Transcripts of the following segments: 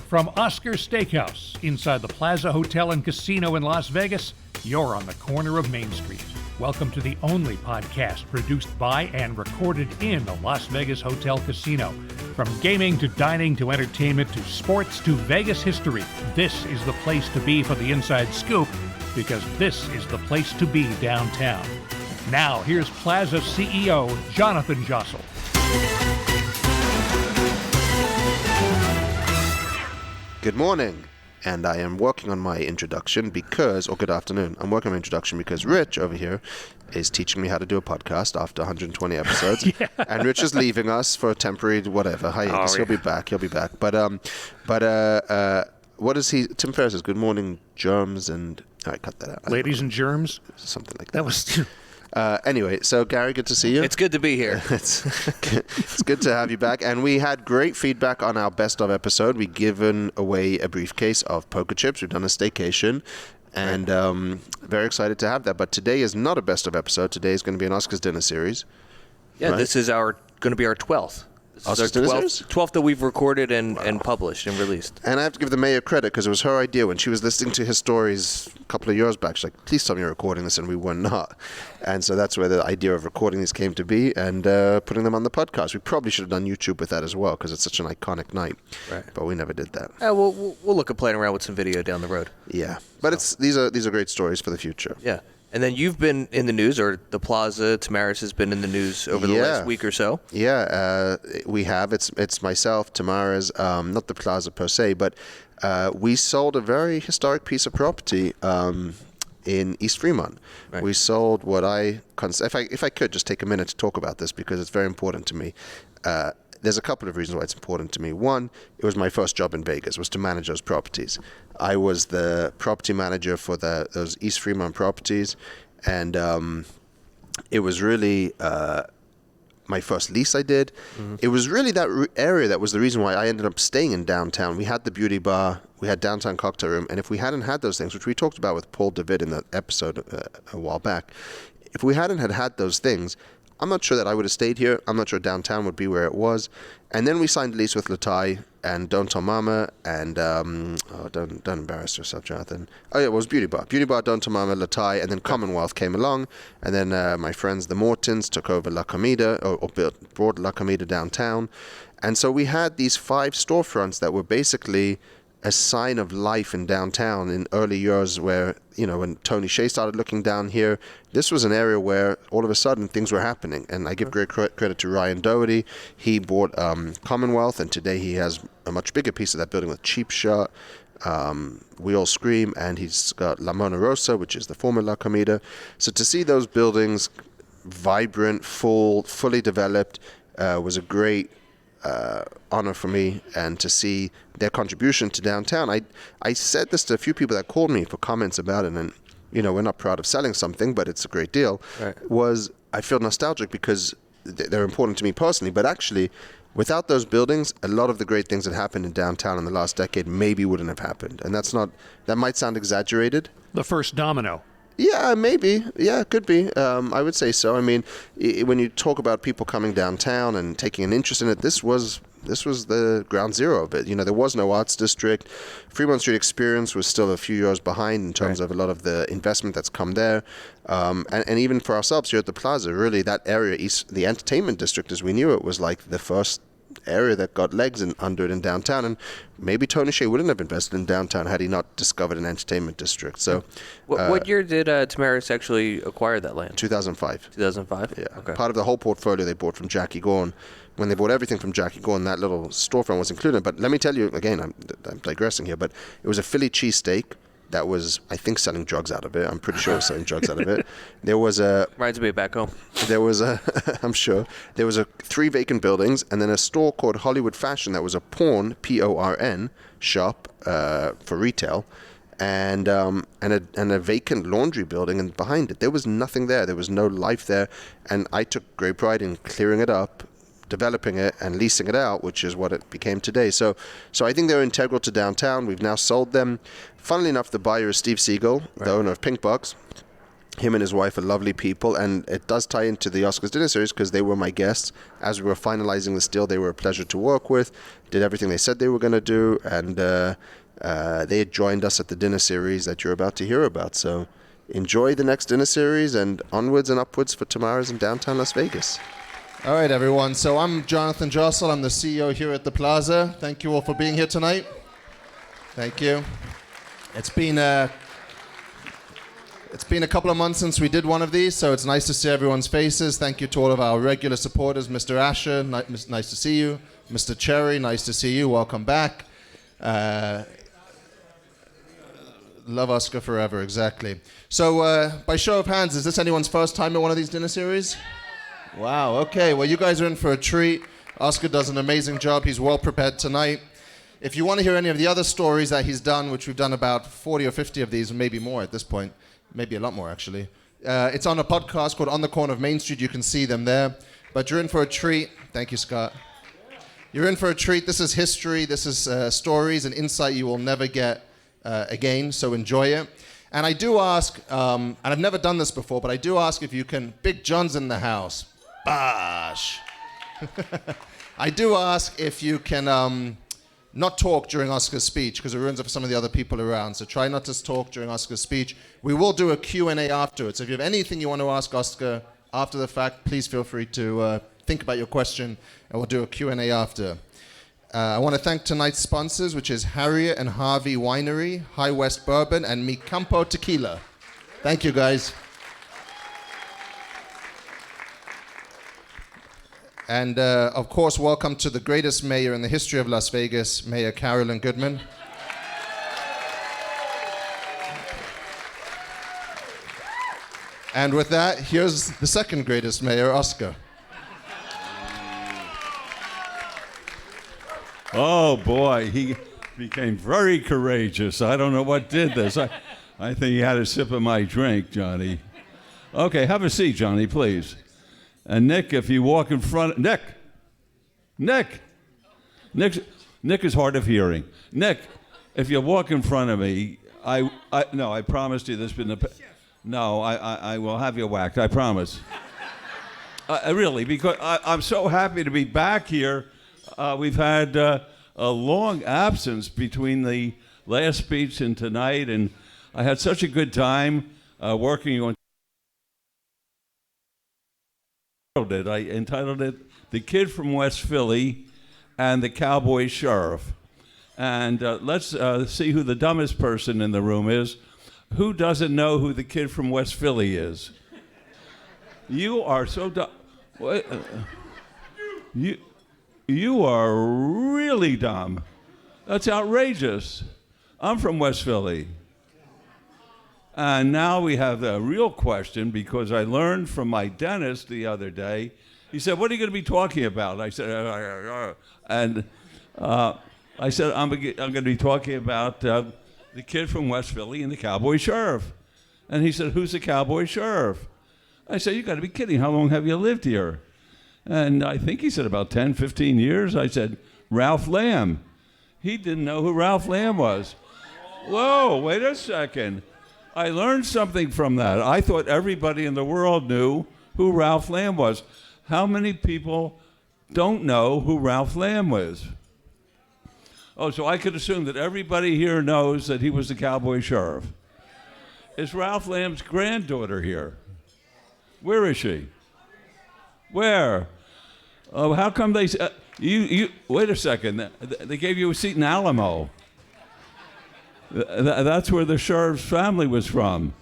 From Oscar Steakhouse, inside the Plaza Hotel and Casino in Las Vegas, you're on the corner of Main Street. Welcome to the only podcast produced by and recorded in the Las Vegas Hotel Casino. From gaming to dining to entertainment to sports to Vegas history, this is the place to be for the inside scoop, because this is the place to be downtown. Now, here's Plaza CEO Jonathan Jossel. Good morning, and I am working on my introduction because, or good afternoon, I'm working on my introduction because Rich over here is teaching me how to do a podcast after 120 episodes, yeah. And Rich is leaving us for a temporary whatever hiatus. He'll be back. But what is he? Tim Ferriss says, "Good morning, germs," and all right, cut that out. Ladies and germs, something like that. That was. Anyway, so Gary, good to see you. It's good to be here. It's good to have you back. And we had great feedback on our best of episode. We've given away a briefcase of poker chips. We've done a staycation. And very excited to have that. But today is not a best of episode. Today is going to be an Oscars dinner series. Yeah, right? This is going to be our 12th. This is our 12th that we've recorded and published and released. And I have to give the mayor credit because it was her idea when she was listening to his stories a couple of years back. She's like, please tell me you're recording this, and we were not. And so that's where the idea of recording these came to be and putting them on the podcast. We probably should have done YouTube with that as well because it's such an iconic night. Right. But we never did that. We'll look at playing around with some video down the road. Yeah. But these are great stories for the future. Yeah. And then you've been in the news, or the Plaza, Tamaris has been in the news over the last week or so. Yeah, we have. It's myself, Tamaris, not the Plaza per se, but we sold a very historic piece of property in East Fremont. Right. We sold what if I could just take a minute to talk about this because it's very important to me. There's a couple of reasons why it's important to me. One, it was my first job in Vegas, was to manage those properties. I was the property manager for those East Fremont properties, and it was really my first lease I did. Mm-hmm. It was really that area that was the reason why I ended up staying in downtown. We had the beauty bar, we had downtown cocktail room, and if we hadn't had those things, which we talked about with Paul David in that episode a while back, if we hadn't had those things, I'm not sure that I would have stayed here. I'm not sure downtown would be where it was. And then we signed a lease with Latai and Don't Tell Mama and, don't embarrass yourself, Jonathan. Oh, yeah, it was Beauty Bar. Beauty Bar, Don't Tell Mama, Latai, and then Commonwealth came along. And then my friends, the Mortons, took over La Comida, or brought La Comida downtown. And so we had these 5 storefronts that were basically a sign of life in downtown in early years where, when Tony Hsieh started looking down here, this was an area where all of a sudden things were happening. And I give great credit to Ryan Doherty. He bought Commonwealth, and today he has a much bigger piece of that building with Cheap Shot, We All Scream, and he's got La Mona Rosa, which is the former La Comida. So to see those buildings vibrant, fully developed, was a great honor for me, and to see their contribution to downtown. I said this to a few people that called me for comments about it, and we're not proud of selling something, but it's a great deal. Right. I feel nostalgic because they're important to me personally, but actually without those buildings, a lot of the great things that happened in downtown in the last decade maybe wouldn't have happened. And that might sound exaggerated. The first domino. Yeah, maybe. Yeah, it could be. I would say so. I mean, when you talk about people coming downtown and taking an interest in it, this was the ground zero of it. There was no arts district. Fremont Street Experience was still a few years behind in terms of a lot of the investment that's come there. And even for ourselves here at the Plaza, really that area, the entertainment district as we knew it, was like the first area that got legs under it in downtown, and maybe Tony Hsieh wouldn't have invested in downtown had he not discovered an entertainment district. So, what year did Tamaris actually acquire that land? 2005. 2005. Yeah. Okay. Part of the whole portfolio they bought from Jackie Gorn. When they bought everything from Jackie Gorn, that little storefront was included. But let me tell you again, I'm digressing here, but it was a Philly cheesesteak that was, I think, selling drugs out of it. I'm pretty sure it was selling drugs out of it. There was Rides me back home. There was I'm sure, there was 3 vacant buildings, and then a store called Hollywood Fashion that was a porn, P-O-R-N, shop for retail, and a vacant laundry building, and behind it, there was nothing there. There was no life there, and I took great pride in clearing it up, developing it and leasing it out, which is what it became today. So I think they're integral to downtown. We've now sold them. Funnily enough, the buyer is Steve Siegel, the owner of Pink Box. Him and his wife are lovely people, and it does tie into the Oscars dinner series because they were my guests. As we were finalizing this deal, they were a pleasure to work with, did everything they said they were going to do, and they had joined us at the dinner series that you're about to hear about. So enjoy the next dinner series, and onwards and upwards for Tamara's in downtown Las Vegas. All right, everyone. So I'm Jonathan Jossel. I'm the CEO here at the Plaza. Thank you all for being here tonight. Thank you. It's been a couple of months since we did one of these, so it's nice to see everyone's faces. Thank you to all of our regular supporters. Mr. Asher, nice to see you. Mr. Cherry, nice to see you. Welcome back. Love Oscar forever, exactly. So by show of hands, is this anyone's first time at one of these dinner series? Wow, okay. Well, you guys are in for a treat. Oscar does an amazing job. He's well prepared tonight. If you want to hear any of the other stories that he's done, which we've done about 40 or 50 of these, maybe more at this point, maybe a lot more actually, it's on a podcast called On the Corner of Main Street. You can see them there. But you're in for a treat. Thank you, Scott. You're in for a treat. This is history. This is stories and insight you will never get again, so enjoy it. And I do ask, and I've never done this before, but I do ask if you can, Big John's in the house. Bosh. I do ask if you can not talk during Oscar's speech, because it ruins it for some of the other people around. So try not to talk during Oscar's speech. We will do a Q&A afterwards. So if you have anything you want to ask Oscar after the fact, please feel free to think about your question, and we'll do a Q&A after. I want to thank tonight's sponsors, which is Harriet and Harvey Winery, High West Bourbon, and Mi Campo Tequila. Thank you, guys. And, of course, welcome to the greatest mayor in the history of Las Vegas, Mayor Carolyn Goodman. And with that, here's the second greatest mayor, Oscar. Oh, boy, he became very courageous. I don't know what did this. I think he had a sip of my drink, Johnny. Okay, have a seat, Johnny, please. And Nick, if you walk in front... Nick is hard of hearing. Nick, if you walk in front of me, I promised you this. No, I will have you whacked, I promise. Really, because I'm so happy to be back here. We've had a long absence between the last speech and tonight, and I had such a good time working on it. I entitled it The Kid from West Philly and the Cowboy Sheriff. And let's see who the dumbest person in the room is. Who doesn't know who the Kid from West Philly is? You are so dumb. You are really dumb. That's outrageous. I'm from West Philly. And now we have the real question, because I learned from my dentist the other day. He said, "What are you going to be talking about?" I said, I'm going to be talking about the Kid from West Philly and the Cowboy Sheriff. And he said, "Who's the Cowboy Sheriff?" I said, "You got to be kidding. How long have you lived here?" And I think he said about 10, 15 years. I said, "Ralph Lamb." He didn't know who Ralph Lamb was. Whoa, wait a second. I learned something from that. I thought everybody in the world knew who Ralph Lamb was. How many people don't know who Ralph Lamb was? Oh, so I could assume that everybody here knows that he was the Cowboy Sheriff. Is Ralph Lamb's granddaughter here? Where is she? Where? Oh, how come they... you wait a second. They gave you a seat in Alamo. That's where the sheriff's family was from.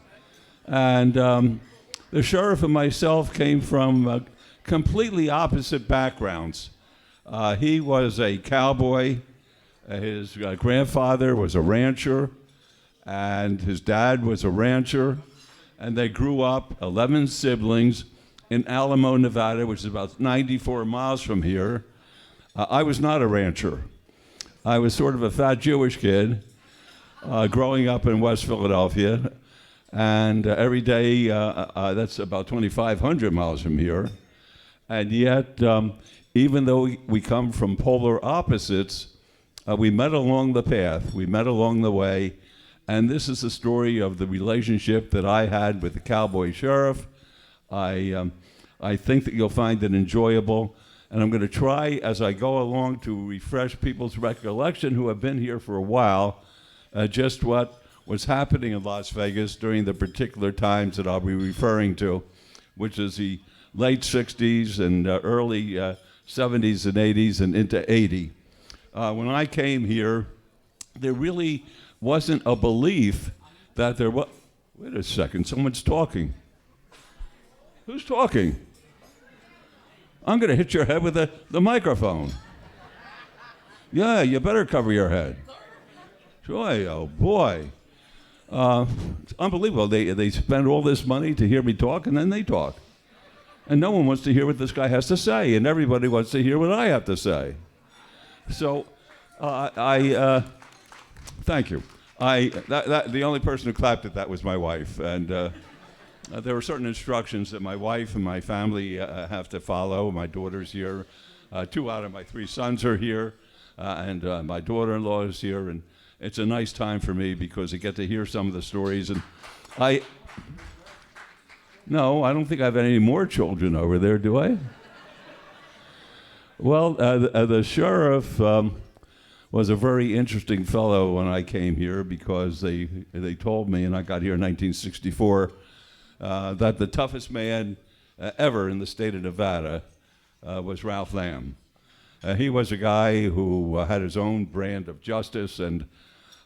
And the sheriff and myself came from completely opposite backgrounds. He was a cowboy. His grandfather was a rancher, and his dad was a rancher. And they grew up, 11 siblings, in Alamo, Nevada, which is about 94 miles from here. I was not a rancher. I was sort of a fat Jewish kid growing up in West Philadelphia. And every day, that's about 2,500 miles from here. And yet, even though we come from polar opposites, we met along the path. We met along the way. And this is the story of the relationship that I had with the cowboy sheriff. I think that you'll find it enjoyable. And I'm going to try, as I go along, to refresh people's recollection who have been here for a while, just what was happening in Las Vegas during the particular times that I'll be referring to, which is the late 60s and early 70s and 80s and into 80. When I came here, there really wasn't a belief that there was... Wait a second, someone's talking. Who's talking? I'm going to hit your head with the microphone. Yeah, you better cover your head. Joy, oh boy. It's unbelievable. They spend all this money to hear me talk, and then they talk. And no one wants to hear what this guy has to say, and everybody wants to hear what I have to say. So, thank you. The only person who clapped at that was my wife, and there were certain instructions that my wife and my family have to follow. My daughter's here. 2 out of my 3 sons are here, and my daughter-in-law is here, and it's a nice time for me because I get to hear some of the stories. And No, I don't think I have any more children over there, do I? Well, the sheriff was a very interesting fellow when I came here because they told me, and I got here in 1964, that the toughest man ever in the state of Nevada was Ralph Lamb. He was a guy who had his own brand of justice, and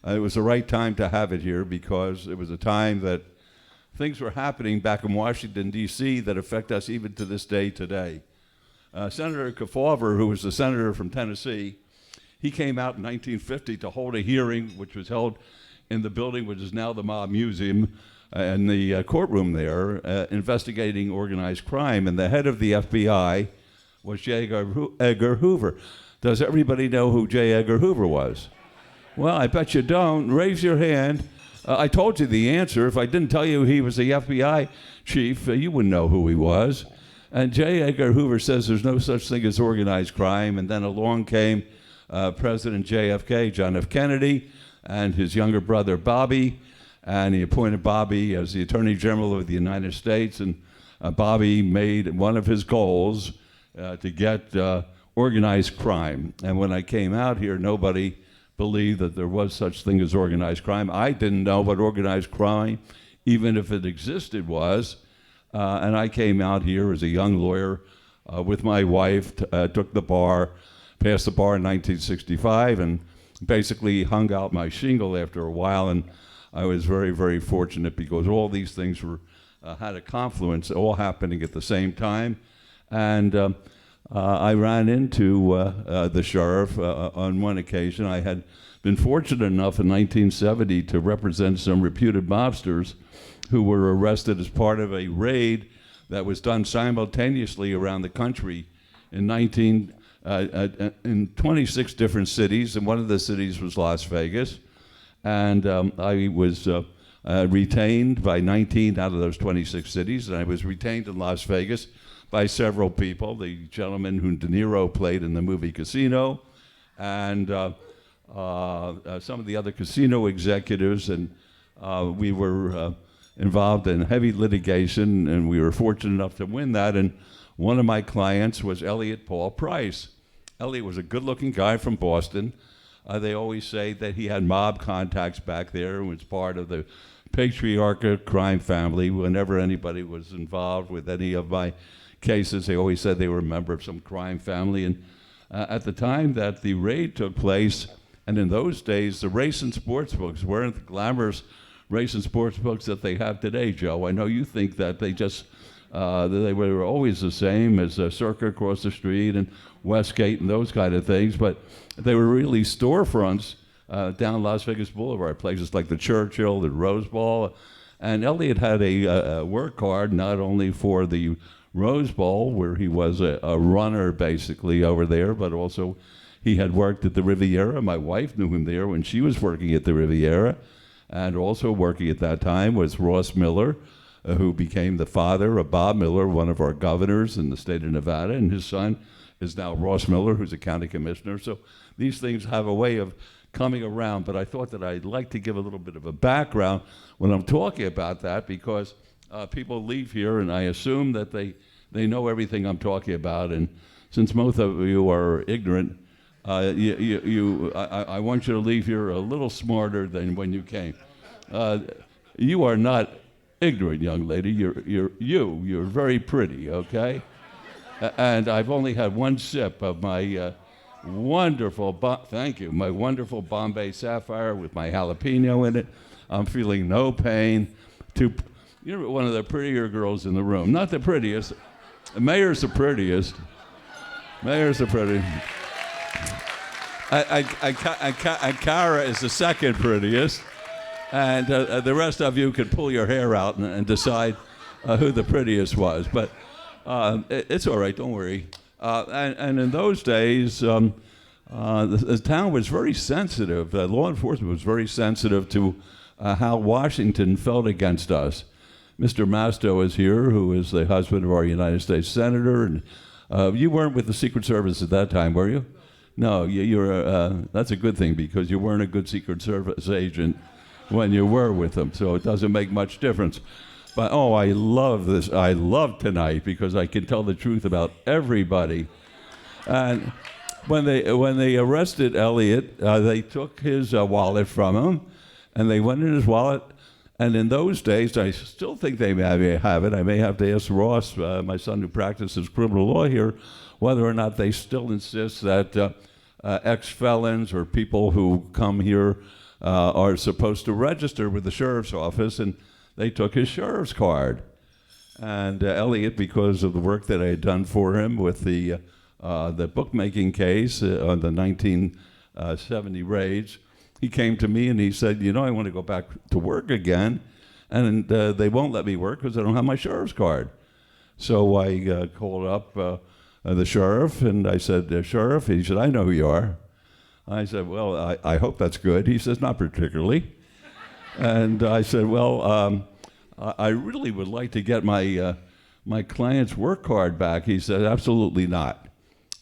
it was the right time to have it here because it was a time that things were happening back in Washington, D.C. that affect us even to this day today. Senator Kefauver, who was the senator from Tennessee, he came out in 1950 to hold a hearing, which was held in the building which is now the Mob Museum, in the courtroom there, investigating organized crime. And the head of the FBI was J. Edgar Hoover. Does everybody know who J. Edgar Hoover was? Well, I bet you don't. Raise your hand. I told you the answer. If I didn't tell you he was the FBI chief, you wouldn't know who he was. And J. Edgar Hoover says there's no such thing as organized crime. And then along came President JFK, John F. Kennedy, and his younger brother Bobby. And he appointed Bobby as the Attorney General of the United States. And Bobby made one of his goals to get organized crime. And when I came out here, nobody believed that there was such thing as organized crime. I didn't know what organized crime, even if it existed, was. And I came out here as a young lawyer with my wife, took the bar, passed the bar in 1965, and basically hung out my shingle after a while. And I was very, very fortunate because all these things were had a confluence, all happening at the same time. And I ran into the sheriff on one occasion. I had been fortunate enough in 1970 to represent some reputed mobsters who were arrested as part of a raid that was done simultaneously around the country in 26 different cities, and one of the cities was Las Vegas. And I was retained by 19 out of those 26 cities, and I was retained in Las Vegas by several people, the gentleman who De Niro played in the movie Casino, and some of the other casino executives, and we were involved in heavy litigation, and we were fortunate enough to win that, and one of my clients was Elliot Paul Price. Elliot was a good-looking guy from Boston. They always say that he had mob contacts back there and was part of the patriarchal crime family. Whenever anybody was involved with any of my cases, they always said they were a member of some crime family. And at the time that the raid took place, and in those days, the race and sports books weren't the glamorous race and sports books that they have today, Joe. I know you think that they just, they were always the same as Circa across the street and Westgate and those kind of things, but they were really storefronts down Las Vegas Boulevard, places like the Churchill, the Rose Bowl. And Elliot had a work card not only for the Rose Bowl, where he was a runner basically over there, but also he had worked at the Riviera. My wife knew him there when she was working at the Riviera. And also working at that time was Ross Miller, who became the father of Bob Miller, one of our governors in the state of Nevada, and his son, is now Ross Miller, who's a county commissioner. So these things have a way of coming around, but I thought that I'd like to give a little bit of a background when I'm talking about that, because people leave here and I assume that they know everything I'm talking about, and since most of you are ignorant, I want you to leave here a little smarter than when you came. You are not ignorant, young lady. You're very pretty, okay? And I've only had one sip of my wonderful, my wonderful Bombay Sapphire with my jalapeno in it. I'm feeling no pain. You're one of the prettier girls in the room. Not the prettiest. Mayor's the prettiest. Mayor's the prettiest. And Cara is the second prettiest. And the rest of you could pull your hair out and decide who the prettiest was. But it's all right, don't worry. And in those days, the town was very sensitive. Law enforcement was very sensitive to how Washington felt against us. Mr. Masto is here, who is the husband of our United States Senator. And you weren't with the Secret Service at that time, were you? No, that's a good thing, because you weren't a good Secret Service agent when you were with them, so it doesn't make much difference. But I love this. I love tonight because I can tell the truth about everybody. And when they arrested Elliot, they took his wallet from him, and they went in his wallet. And in those days, I still think they may have it. I may have to ask Ross, my son who practices criminal law here, whether or not they still insist that ex-felons or people who come here are supposed to register with the sheriff's office, and they took his sheriff's card. And Elliot, because of the work that I had done for him with the bookmaking case on the 1970 raids, he came to me and he said, I want to go back to work again, and they won't let me work because I don't have my sheriff's card. So I called up the sheriff, and I said, Sheriff, he said, I know who you are. I said, well, I hope that's good. He says, not particularly. And I said, well, I really would like to get my client's work card back. He said, absolutely not.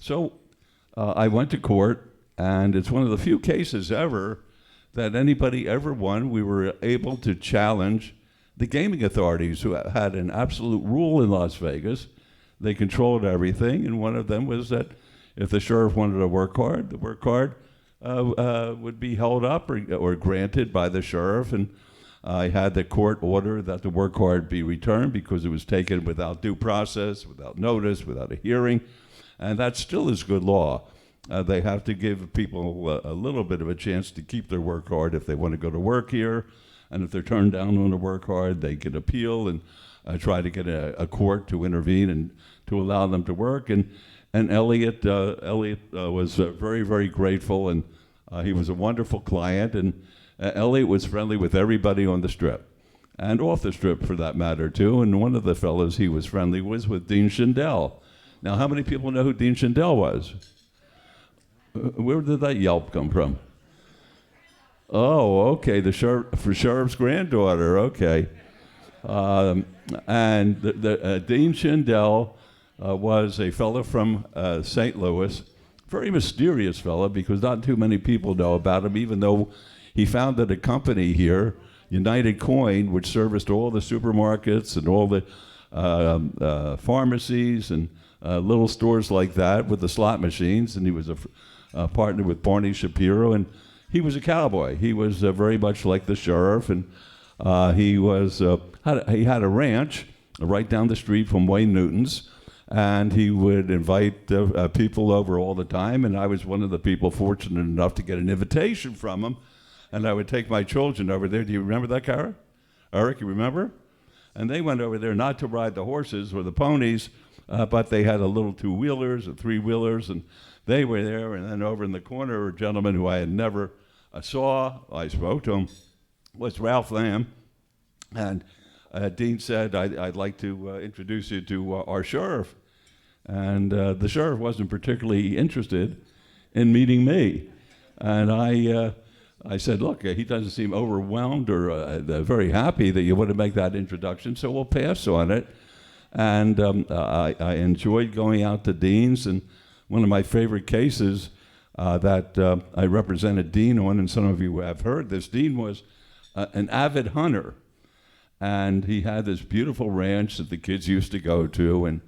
So I went to court, and it's one of the few cases ever that anybody ever won. We were able to challenge the gaming authorities, who had an absolute rule in Las Vegas. They controlled everything, and one of them was that if the sheriff wanted a work card, the work card would be held up or granted by the sheriff. And I had the court order that the work card be returned because it was taken without due process, without notice, without a hearing, and that still is good law. They have to give people a little bit of a chance to keep their work card if they want to go to work here, and if they're turned down on a work card, they can appeal and try to get a court to intervene and to allow them to work. And Elliot was very, very grateful, and he was a wonderful client. And Elliot was friendly with everybody on the Strip, and off the Strip for that matter too. And one of the fellows he was friendly with Dean Schindel. Now, how many people know who Dean Schindel was? Where did that yelp come from? Oh, okay, the sheriff's granddaughter. Okay, and Dean Schindel was a fellow from St. Louis, very mysterious fellow because not too many people know about him, even though he founded a company here, United Coin, which serviced all the supermarkets and all the pharmacies and little stores like that with the slot machines. And he was a partner with Barney Shapiro, and he was a cowboy. He was very much like the sheriff, and he had a ranch right down the street from Wayne Newton's. And he would invite people over all the time, and I was one of the people fortunate enough to get an invitation from him, and I would take my children over there. Do you remember that, Cara? Eric, you remember? And they went over there not to ride the horses or the ponies, but they had a little two-wheelers and three-wheelers, and they were there. And then over in the corner, a gentleman who I had never saw, I spoke to him, was Ralph Lamb, and Dean said, I'd like to introduce you to our sheriff. And the sheriff wasn't particularly interested in meeting me. And I said, look, he doesn't seem overwhelmed or very happy that you want to make that introduction, so we'll pass on it. And I enjoyed going out to Dean's, and one of my favorite cases that I represented Dean on, and some of you have heard this. Dean was an avid hunter, and he had this beautiful ranch that the kids used to go to, and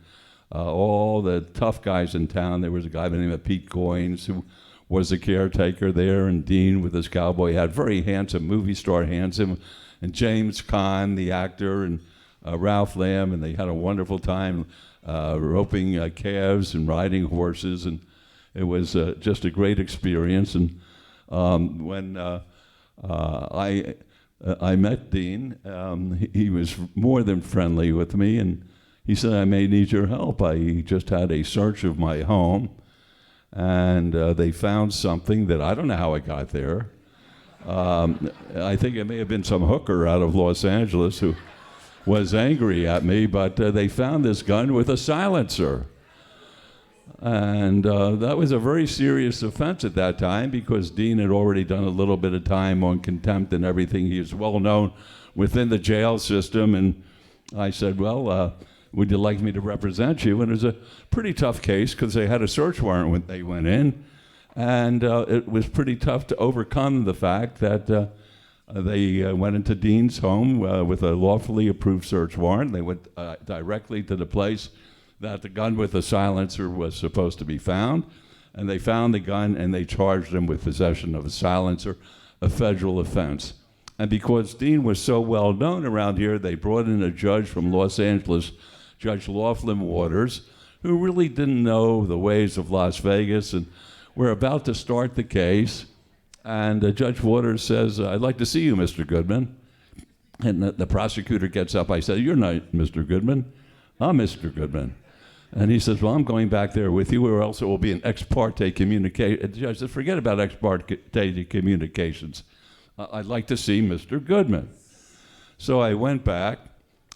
all the tough guys in town. There was a guy by the name of Pete Goins who was the caretaker there, and Dean with his cowboy hat, very handsome, movie star handsome, and James Caan, the actor, and Ralph Lamb, and they had a wonderful time roping calves and riding horses, and it was just a great experience. And when I met Dean, he was more than friendly with me, and he said, I may need your help. I just had a search of my home, and they found something that I don't know how it got there. I think it may have been some hooker out of Los Angeles who was angry at me, but they found this gun with a silencer. And that was a very serious offense at that time, because Dean had already done a little bit of time on contempt and everything. He was well known within the jail system. And I said, well, would you like me to represent you? And it was a pretty tough case because they had a search warrant when they went in. And it was pretty tough to overcome the fact that they went into Dean's home with a lawfully approved search warrant. They went directly to the place that the gun with the silencer was supposed to be found. And they found the gun, and they charged him with possession of a silencer, a federal offense. And because Dean was so well known around here, they brought in a judge from Los Angeles, Judge Laughlin Waters, who really didn't know the ways of Las Vegas. And we're about to start the case, and Judge Waters says, I'd like to see you, Mr. Goodman. And the prosecutor gets up. I said, you're not Mr. Goodman. I'm Mr. Goodman. And he says, well, I'm going back there with you, or else it will be an ex parte communication. The judge says, forget about ex parte communications. I'd like to see Mr. Goodman. So I went back,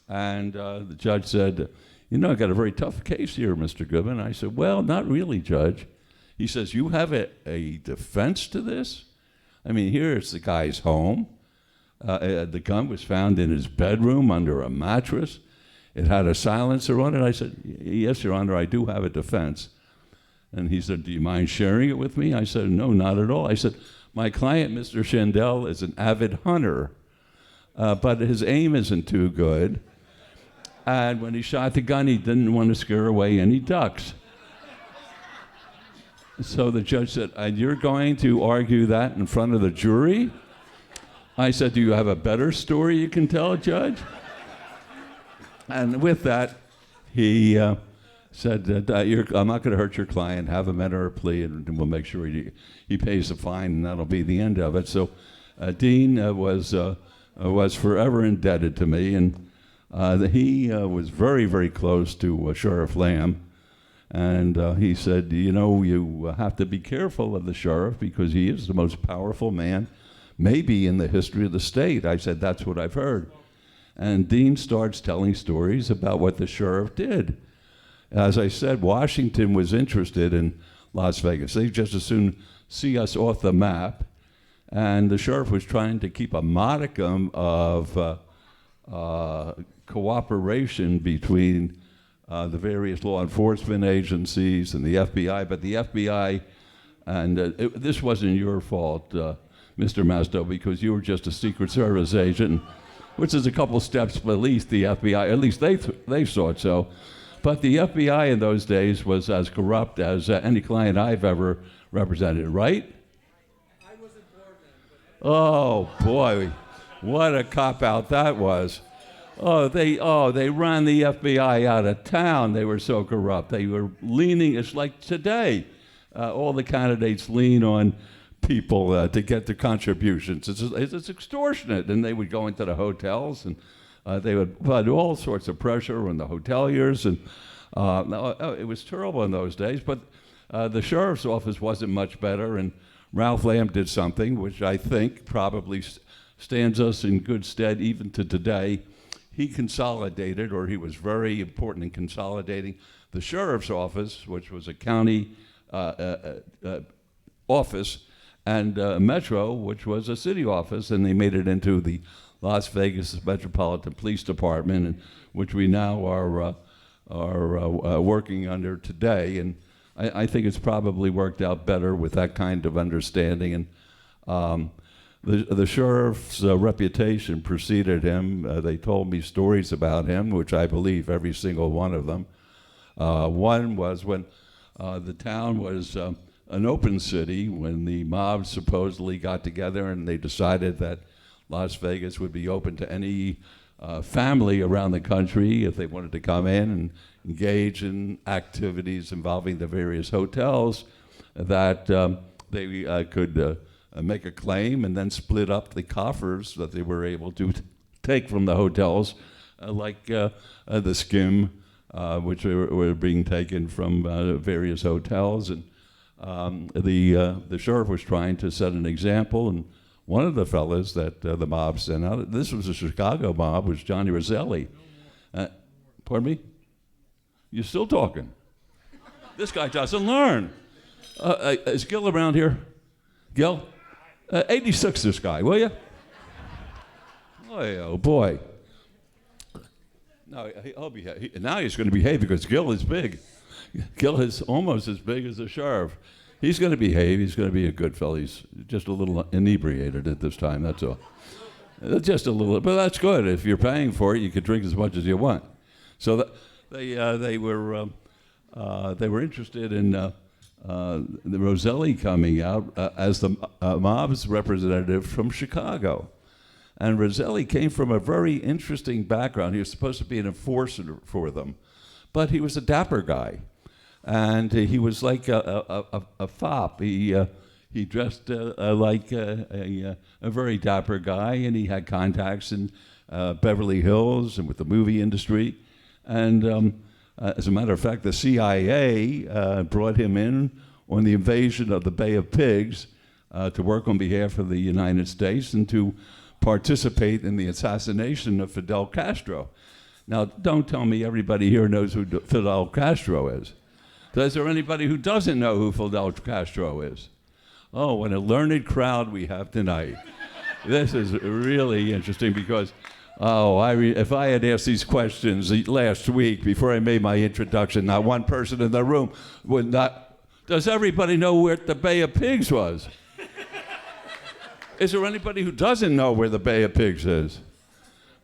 and the judge said, you know, I got a very tough case here, Mr. Goodman. I said, well, not really, Judge. He says, you have a defense to this? I mean, here's the guy's home. The gun was found in his bedroom under a mattress. It had a silencer on it. I said, yes, Your Honor, I do have a defense. And he said, do you mind sharing it with me? I said, no, not at all. I said, my client, Mr. Shandell, is an avid hunter, but his aim isn't too good. And when he shot the gun, he didn't want to scare away any ducks. So the judge said, and you're going to argue that in front of the jury? I said, do you have a better story you can tell, Judge? And with that, he said, I'm not going to hurt your client. Have him enter a plea, and we'll make sure he pays the fine, and that'll be the end of it. So Dean was forever indebted to me, and he was very, very close to Sheriff Lamb. And he said, you know, you have to be careful of the sheriff because he is the most powerful man maybe in the history of the state. I said, that's what I've heard. And Dean starts telling stories about what the sheriff did. As I said, Washington was interested in Las Vegas. They just as soon see us off the map. And the sheriff was trying to keep a modicum of cooperation between the various law enforcement agencies and the FBI. But the FBI, and this wasn't your fault, Mr. Masto, because you were just a Secret Service agent, which is a couple steps beneath the FBI. At least they thought so. But the FBI in those days was as corrupt as any client I've ever represented, right? I wasn't born then. Oh, boy. What a cop-out that was. They ran the FBI out of town. They were so corrupt. They were leaning, it's like today. All the candidates lean on people to get their contributions. It's extortionate. And they would go into the hotels, and they would put all sorts of pressure on the hoteliers. And it was terrible in those days. But the sheriff's office wasn't much better. And Ralph Lamb did something which I think probably stands us in good stead even to today. He consolidated, or he was very important in consolidating the sheriff's office, which was a county office, and Metro, which was a city office, and they made it into the Las Vegas Metropolitan Police Department, which we now are working under today. And I think it's probably worked out better with that kind of understanding. And the sheriff's reputation preceded him. They told me stories about him, which I believe every single one of them. One was when the town was an open city, when the mob supposedly got together and they decided that Las Vegas would be open to any family around the country if they wanted to come in and engage in activities involving the various hotels, that they could make a claim and then split up the coffers that they were able to take from the hotels, like the skim, which were being taken from various hotels. And the sheriff was trying to set an example, and one of the fellas that the mob sent out, this was a Chicago mob, was Johnny Roselli. Pardon me? You're still talking. This guy doesn't learn. Is Gil around here? Gil? 86 this guy, will you? Oh boy. No, now he's going to behave because Gil is big. Gil is almost as big as the sheriff. He's going to behave. He's going to be a good fellow. He's just a little inebriated at this time, that's all. Just a little, but that's good. If you're paying for it, you can drink as much as you want. So they were interested in the Roselli coming out as the mob's representative from Chicago. And Roselli came from a very interesting background. He was supposed to be an enforcer for them, but he was a dapper guy. And he was like a fop. He dressed like a very dapper guy, and he had contacts in Beverly Hills and with the movie industry. And as a matter of fact, the CIA brought him in on the invasion of the Bay of Pigs to work on behalf of the United States and to participate in the assassination of Fidel Castro. Now, don't tell me everybody here knows who Fidel Castro is. Is there anybody who doesn't know who Fidel Castro is? Oh, what a learned crowd we have tonight. This is really interesting because, if I had asked these questions last week before I made my introduction, not one person in the room would not. Does everybody know where the Bay of Pigs was? Is there anybody who doesn't know where the Bay of Pigs is?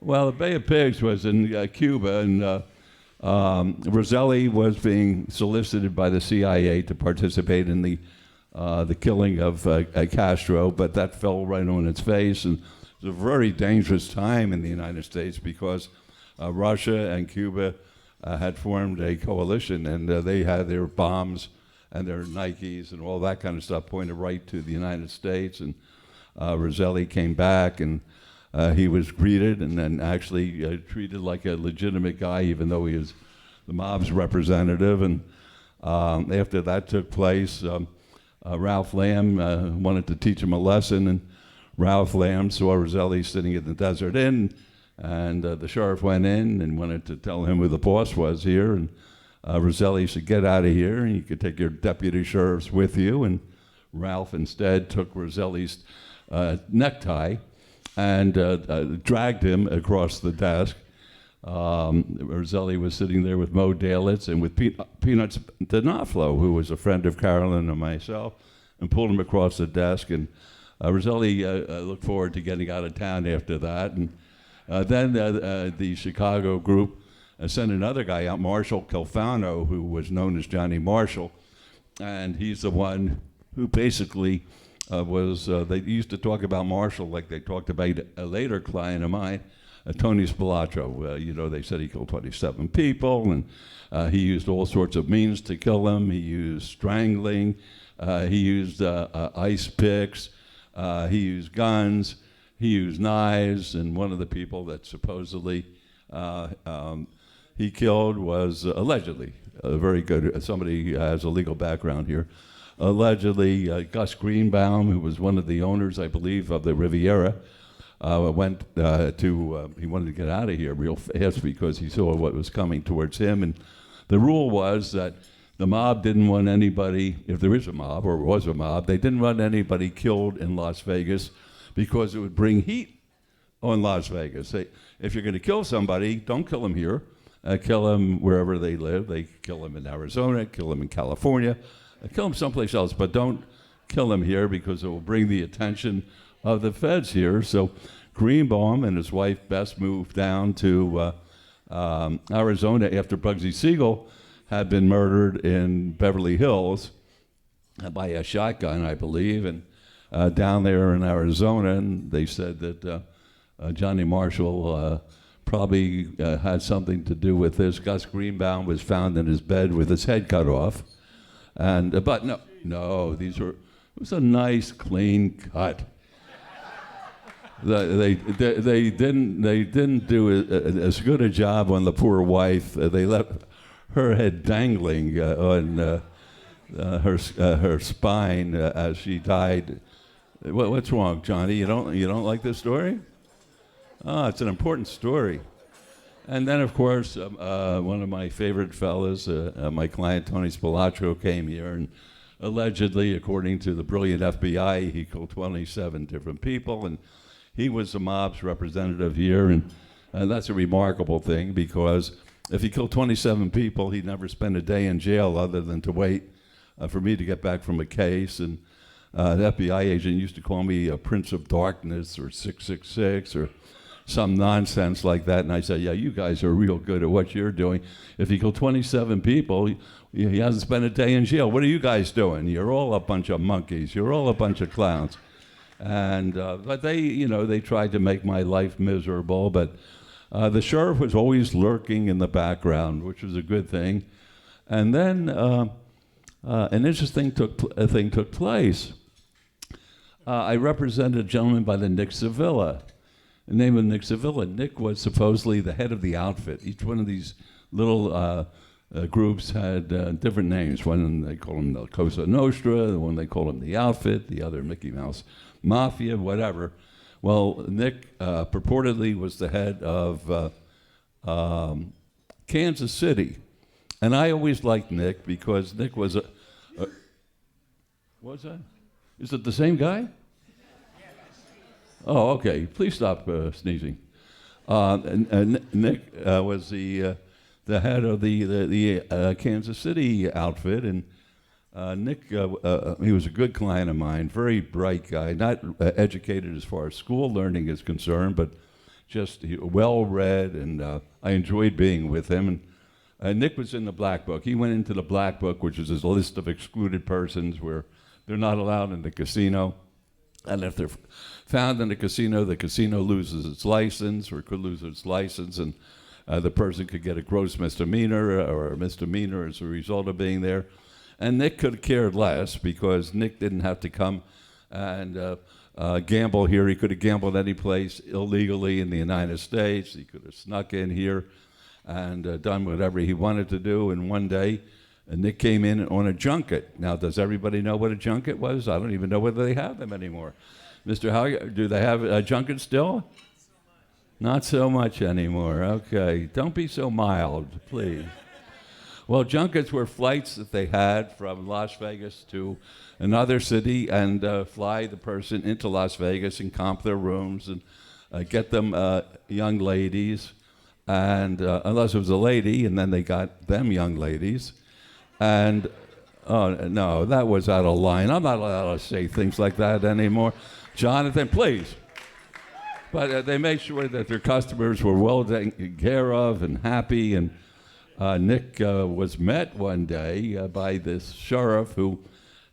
Well, the Bay of Pigs was in Cuba, and Roselli was being solicited by the CIA to participate in the killing of Castro, but that fell right on its face. And it was a very dangerous time in the United States because Russia and Cuba had formed a coalition, and they had their bombs and their Nikes and all that kind of stuff pointed right to the United States. And Roselli came back, and he was greeted and then actually treated like a legitimate guy, even though he was the mob's representative. And after that took place, Ralph Lamb wanted to teach him a lesson, and Ralph Lamb saw Roselli sitting at the Desert Inn, and the sheriff went in and wanted to tell him who the boss was here. And Roselli said, "Get out of here, and you could take your deputy sheriffs with you." And Ralph instead took Roselli's necktie and dragged him across the desk. Roselli was sitting there with Mo Dalitz and with Peanuts D'Onofrio, who was a friend of Carolyn and myself, and pulled him across the desk. And Roselli looked forward to getting out of town after that. And then the Chicago group sent another guy out, Marshall Calfano, who was known as Johnny Marshall. And he's the one who basically they used to talk about Marshall like they talked about a later client of mine, Tony Spilotro. They said he killed 27 people, and he used all sorts of means to kill them. He used strangling, he used ice picks, he used guns, he used knives, and one of the people that supposedly he killed was allegedly very good. Somebody has a legal background here. Allegedly, Gus Greenbaum, who was one of the owners, I believe, of the Riviera, went he wanted to get out of here real fast because he saw what was coming towards him. And the rule was that the mob didn't want anybody, if there is a mob or was a mob, they didn't want anybody killed in Las Vegas because it would bring heat on Las Vegas. If you're going to kill somebody, don't kill them here. kill them wherever they live. They kill them in Arizona, kill them in California, kill them someplace else, but don't kill them here because it will bring the attention of the feds here. So Greenbaum and his wife Bess moved down to Arizona after Bugsy Siegel had been murdered in Beverly Hills by a shotgun, I believe, and down there in Arizona, and they said that Johnny Marshall probably had something to do with this. Gus Greenbaum was found in his bed with his head cut off, and but no, it was a nice clean cut. They didn't do as good a job on the poor wife. They left her head dangling on her spine as she died. What's wrong, Johnny? You don't like this story? Oh, it's an important story. And then, of course, one of my favorite fellas, my client Tony Spilotro, came here, and allegedly, according to the brilliant FBI, he killed 27 different people, and he was the mob's representative here, and that's a remarkable thing because if he killed 27 people, he'd never spend a day in jail other than to wait for me to get back from a case. And the FBI agent used to call me a Prince of Darkness or 666 or some nonsense like that. And I said, yeah, you guys are real good at what you're doing. If he killed 27 people, he hasn't spent a day in jail. What are you guys doing? You're all a bunch of monkeys. You're all a bunch of clowns. And but they tried to make my life miserable. But the sheriff was always lurking in the background, which was a good thing. And then an interesting thing took place. I represented a gentleman by the Nick Sevilla. The name of Nick Sevilla. Nick was supposedly the head of the outfit. Each one of these little groups had different names. One they called him the Cosa Nostra, the one they called him the Outfit, the other Mickey Mouse Mafia, whatever. Well, Nick purportedly was the head of Kansas City. And I always liked Nick because Nick was a what's that? Is it the same guy? Oh, okay. Please stop sneezing. And Nick was the head of the Kansas City outfit, and Nick, he was a good client of mine, very bright guy, not educated as far as school learning is concerned, but just well-read, and I enjoyed being with him. And Nick was in the Black Book. He went into the Black Book, which is a list of excluded persons where they're not allowed in the casino. And if they're found in the casino loses its license or could lose its license, and the person could get a gross misdemeanor or a misdemeanor as a result of being there. And Nick could have cared less because Nick didn't have to come and gamble here. He could have gambled any place illegally in the United States. He could have snuck in here and done whatever he wanted to do. And one day, Nick came in on a junket. Now, does everybody know what a junket was? I don't even know whether they have them anymore. Mr. Howard, do they have a junket still? Not so much anymore. Okay. Don't be so mild, please. Well, junkets were flights that they had from Las Vegas to another city and fly the person into Las Vegas and comp their rooms and get them young ladies, and unless it was a lady, and then they got them young ladies. And, oh, no, that was out of line. I'm not allowed to say things like that anymore. Jonathan, please. But they made sure that their customers were well taken care of and happy. And Nick was met one day by this sheriff who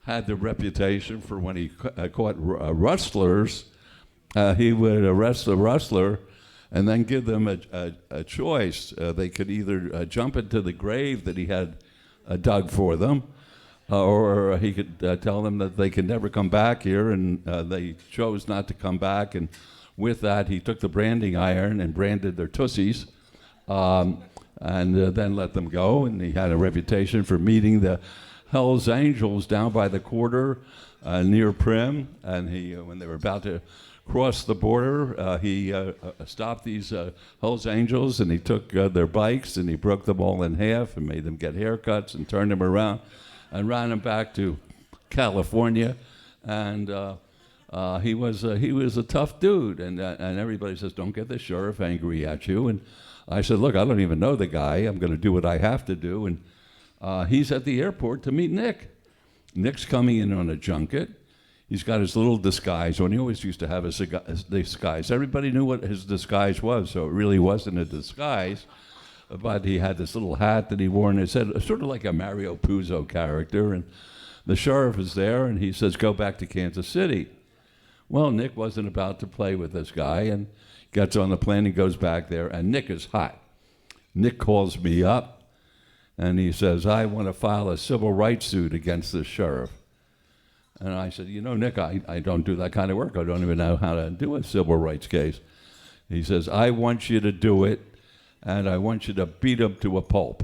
had the reputation for when he caught rustlers, he would arrest the rustler and then give them a choice. They could either jump into the grave that he had dug for them, or he could tell them that they could never come back here, and they chose not to come back. And with that, he took the branding iron and branded their tussies, and then let them go. And he had a reputation for meeting the Hell's Angels down by the quarter near Prim. And he, when they were about to cross the border, he stopped these Hell's Angels, and he took their bikes and he broke them all in half and made them get haircuts and turned them around and ran them back to California. And he was a tough dude, and everybody says, don't get the sheriff angry at you. And I said, look, I don't even know the guy. I'm going to do what I have to do. And he's at the airport to meet Nick. Nick's coming in on a junket. He's got his little disguise on. He always used to have a disguise. Everybody knew what his disguise was, so it really wasn't a disguise. But he had this little hat that he wore, and it said, sort of like a Mario Puzo character. And the sheriff is there, and he says, go back to Kansas City. Well, Nick wasn't about to play with this guy, and gets on the plane and goes back there, and Nick is hot. Nick calls me up, and he says, I want to file a civil rights suit against this sheriff. And I said, you know, Nick, I don't do that kind of work. I don't even know how to do a civil rights case. He says, I want you to do it, and I want you to beat him to a pulp.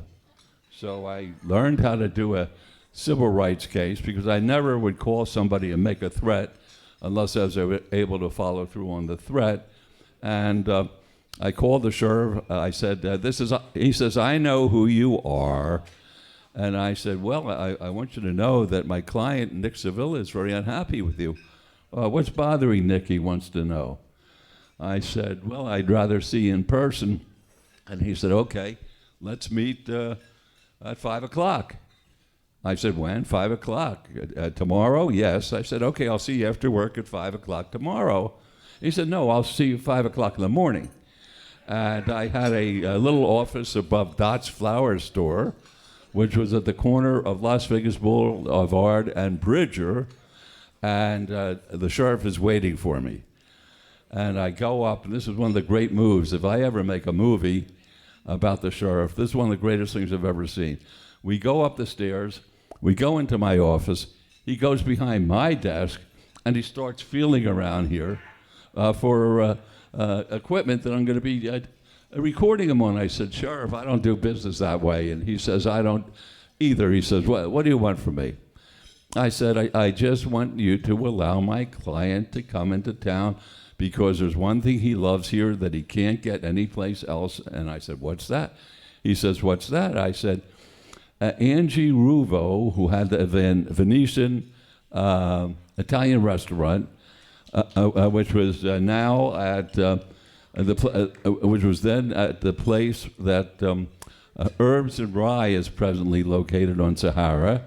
So I learned how to do a civil rights case because I never would call somebody and make a threat unless I was able to follow through on the threat. And I called the sheriff. I said, he says, I know who you are. And I said, well, I want you to know that my client, Nick Sevilla, is very unhappy with you. What's bothering Nick, he wants to know. I said, well, I'd rather see you in person. And he said, okay, let's meet at 5 o'clock. I said, when? 5 o'clock. Tomorrow? Yes. I said, okay, I'll see you after work at 5 o'clock tomorrow. He said, no, I'll see you at 5 o'clock in the morning. And I had a little office above Dot's Flower Store, which was at the corner of Las Vegas Boulevard and Bridger, and the sheriff is waiting for me. And I go up, and this is one of the great moves. If I ever make a movie about the sheriff, this is one of the greatest things I've ever seen. We go up the stairs, we go into my office, he goes behind my desk, and he starts feeling around here for equipment that I'm going to be recording him on. I said, Sheriff, I don't do business that way. And he says, I don't either. He says, what do you want from me? I said, I just want you to allow my client to come into town because there's one thing he loves here that he can't get anyplace else. And I said, what's that? He says, what's that? I said, Angie Ruvo, who had the Venetian Italian restaurant, which was now at which was then at the place that Herbs and Rye is presently located on Sahara,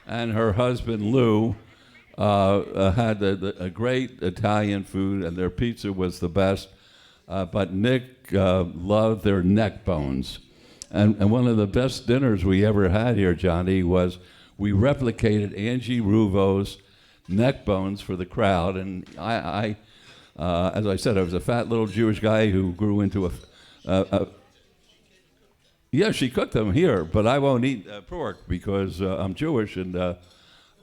and her husband Lou had a great Italian food, and their pizza was the best. But Nick loved their neck bones. And one of the best dinners we ever had here, Johnny, was we replicated Angie Ruvo's neck bones for the crowd. And I as I said, I was a fat little Jewish guy who grew into yeah, she cooked them here, but I won't eat pork because I'm Jewish. And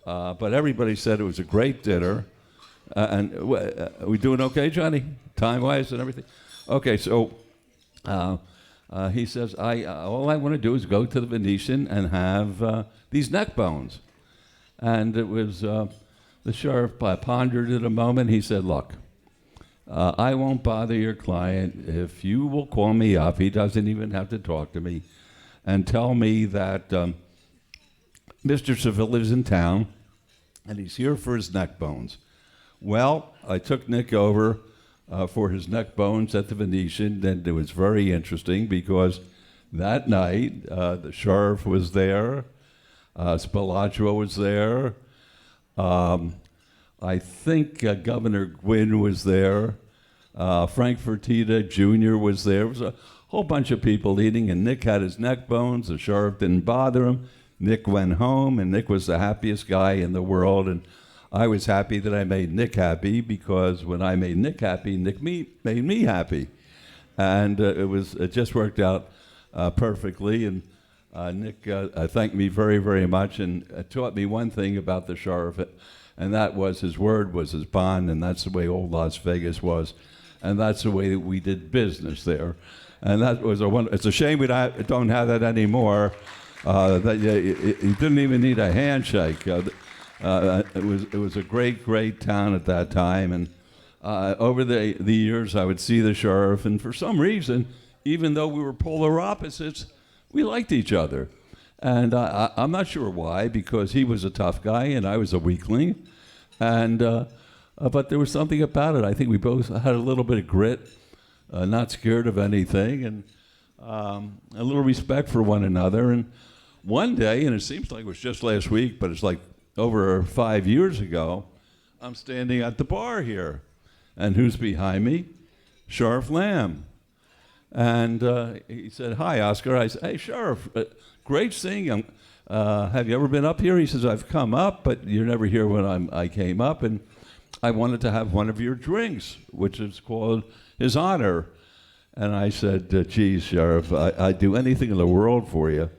but everybody said it was a great dinner. And are we doing okay, Johnny? Time-wise and everything? Okay, so he says, all I want to do is go to the Venetian and have these neck bones. And it was, the sheriff pondered it a moment. He said, look, I won't bother your client. If you will call me up, he doesn't even have to talk to me, and tell me that Mr. Sevilla is in town, and he's here for his neck bones. Well, I took Nick over for his neck bones at the Venetian, and it was very interesting because that night the sheriff was there, Spilaccio was there, I think Governor Gwynn was there, Frank Fertitta Jr. was there. There was a whole bunch of people eating, and Nick had his neck bones. The sheriff didn't bother him. Nick went home, and Nick was the happiest guy in the world, and I was happy that I made Nick happy because when I made Nick happy, Nick made me happy. And it just worked out perfectly. And Nick thanked me very, very much and taught me one thing about the sheriff, and that was his word was his bond, and that's the way old Las Vegas was. And that's the way that we did business there. And that was it's a shame we don't have that anymore. That you didn't even need a handshake. It was a great, great town at that time, and over the years I would see the sheriff, and for some reason, even though we were polar opposites, we liked each other. And I'm not sure why, because he was a tough guy and I was a weakling, and but there was something about it. I think we both had a little bit of grit, not scared of anything, and a little respect for one another. And one day, and it seems like it was just last week, but it's like over 5 years ago, I'm standing at the bar here. And who's behind me? Sheriff Lamb. And he said, "Hi, Oscar." I said, "Hey, Sheriff, great seeing you. Have you ever been up here?" He says, "I've come up, but you're never here when I came up, and I wanted to have one of your drinks, which is called His Honor." And I said, "Geez, Sheriff, I'd do anything in the world for you."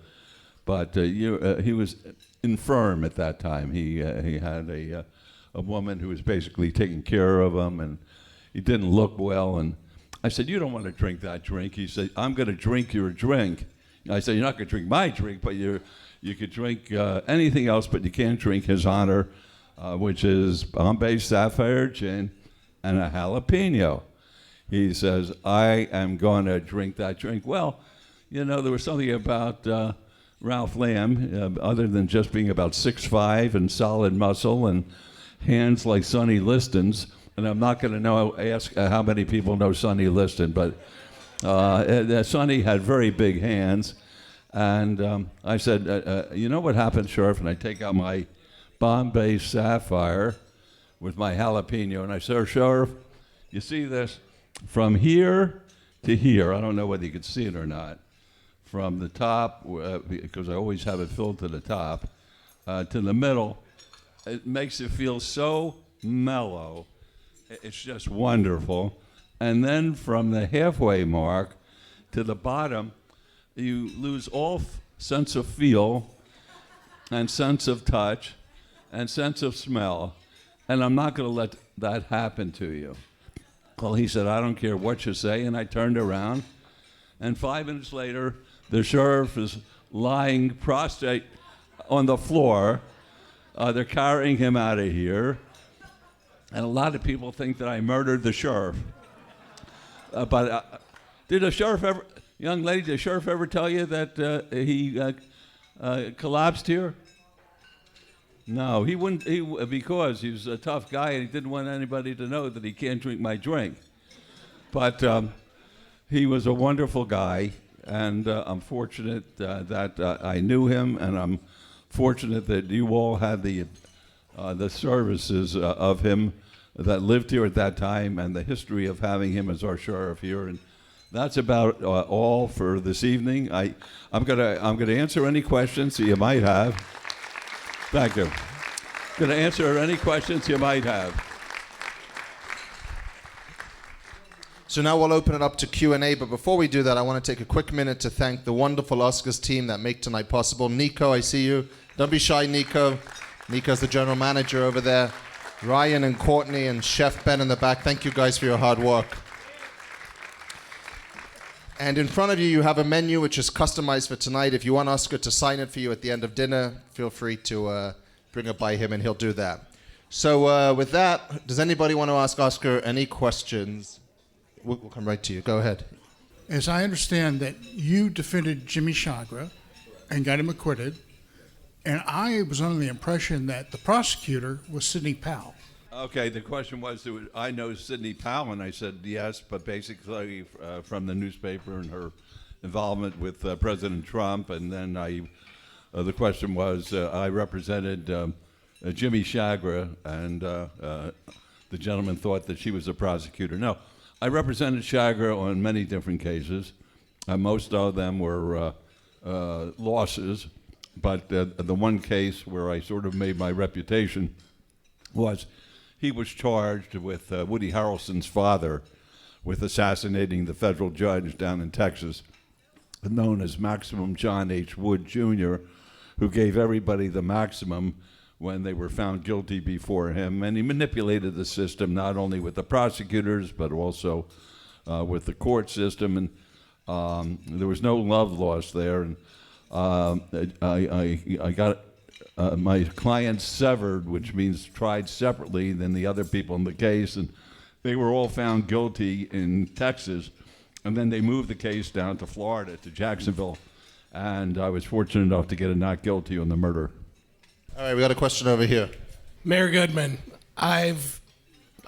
But he was infirm at that time. He had a woman who was basically taking care of him, and he didn't look well. And I said, "You don't want to drink that drink." He said, "I'm going to drink your drink." I said, "You're not going to drink my drink, but you could drink anything else, but you can't drink His Honor, which is Bombay Sapphire Gin and a jalapeno." He says, "I am going to drink that drink." Well, there was something about Ralph Lamb, other than just being about 6'5" and solid muscle and hands like Sonny Liston's. And I'm not going to ask how many people know Sonny Liston, but Sonny had very big hands. And I said, "You know what happened, Sheriff?" And I take out my Bombay Sapphire with my jalapeno, and I said, "Sheriff, you see this? From here to here," I don't know whether you could see it or not, from the top, because I always have it filled to the top, to the middle, it makes it feel so mellow. It's just wonderful. And then from the halfway mark to the bottom, you lose all sense of feel and sense of touch and sense of smell. And I'm not going to let that happen to you. Well, he said, "I don't care what you say." And I turned around, and 5 minutes later, the sheriff is lying prostrate on the floor. They're carrying him out of here. And a lot of people think that I murdered the sheriff. But did the sheriff ever, young lady, did the sheriff ever tell you that he collapsed here? No, he wouldn't, because he was a tough guy and he didn't want anybody to know that he can't drink my drink. But he was a wonderful guy, and I'm fortunate that I knew him, and I'm fortunate that you all had the services of him that lived here at that time, and the history of having him as our sheriff here. And that's about all for this evening. I'm gonna answer any questions that you might have. Thank you. Going to answer any questions you might have. So now we'll open it up to Q&A, but before we do that, I want to take a quick minute to thank the wonderful Oscars team that make tonight possible. Nico, I see you. Don't be shy, Nico. Nico's the general manager over there. Ryan and Courtney and Chef Ben in the back. Thank you guys for your hard work. And in front of you, you have a menu which is customized for tonight. If you want Oscar to sign it for you at the end of dinner, feel free to bring it by him and he'll do that. So with that, does anybody want to ask Oscar any questions? We'll come right to you. Go ahead. As I understand that you defended Jimmy Chagra and got him acquitted, and I was under the impression that the prosecutor was Sidney Powell. Okay, the question was, I know Sidney Powell, and I said yes, but basically from the newspaper and her involvement with President Trump, and then the question was, I represented Jimmy Chagra, and the gentleman thought that she was a prosecutor. No, I represented Chagra on many different cases. Most of them were losses, but the one case where I sort of made my reputation was he was charged with Woody Harrelson's father with assassinating the federal judge down in Texas, known as Maximum John H. Wood, Jr., who gave everybody the maximum when they were found guilty before him. And he manipulated the system not only with the prosecutors, but also with the court system. And there was no love lost there. And I got my clients severed, which means tried separately than the other people in the case. And they were all found guilty in Texas. And then they moved the case down to Florida, to Jacksonville. And I was fortunate enough to get a not guilty on the murder. All right, we got a question over here. Mayor Goodman, I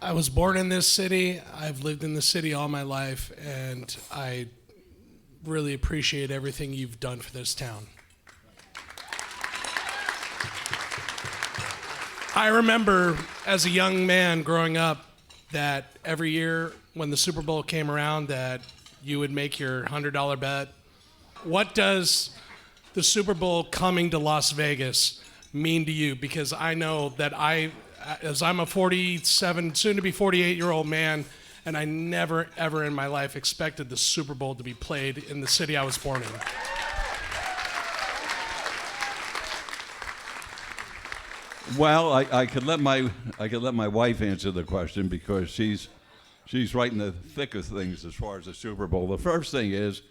was born in this city. I've lived in this city all my life, and I really appreciate everything you've done for this town. I remember as a young man growing up that every year when the Super Bowl came around that you would make your $100 bet. What does the Super Bowl coming to Las Vegas mean to you? Because I know that as I'm a 47, soon to be 48-year-old man, and I never, ever in my life expected the Super Bowl to be played in the city I was born in. Well, I could let my wife answer the question because she's right in the thick of things as far as the Super Bowl. The first thing is,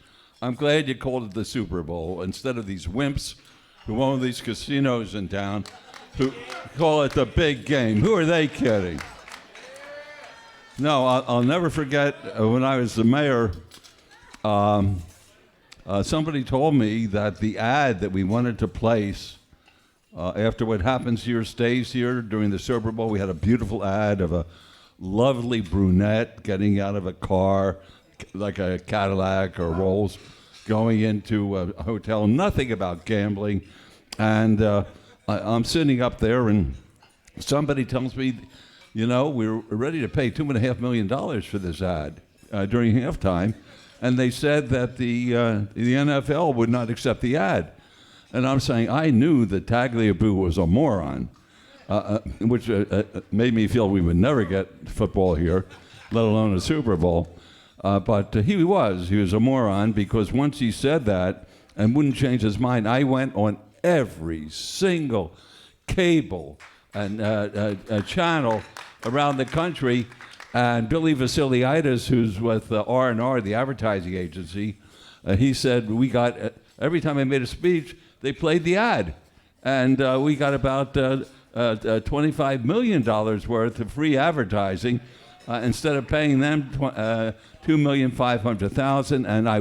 I'm glad you called it the Super Bowl instead of these wimps who own these casinos in town who call it the big game. Who are they kidding? No, I'll never forget when I was the mayor, somebody told me that the ad that we wanted to place after What Happens Here Stays Here during the Super Bowl, we had a beautiful ad of a lovely brunette getting out of a car, like a Cadillac or Rolls, going into a hotel, nothing about gambling. And I'm sitting up there and somebody tells me, you know, we're ready to pay $2.5 million for this ad during halftime. And they said that the NFL would not accept the ad. And I'm saying, I knew that Tagliabue was a moron, which made me feel we would never get football here, let alone a Super Bowl. But he was a moron, because once he said that and wouldn't change his mind, I went on every single cable and channel around the country, and Billy Vasiliadis, who's with R&R, the advertising agency, he said we got, every time I made a speech, they played the ad, and we got about $25 million worth of free advertising instead of paying them $2,500,000. And I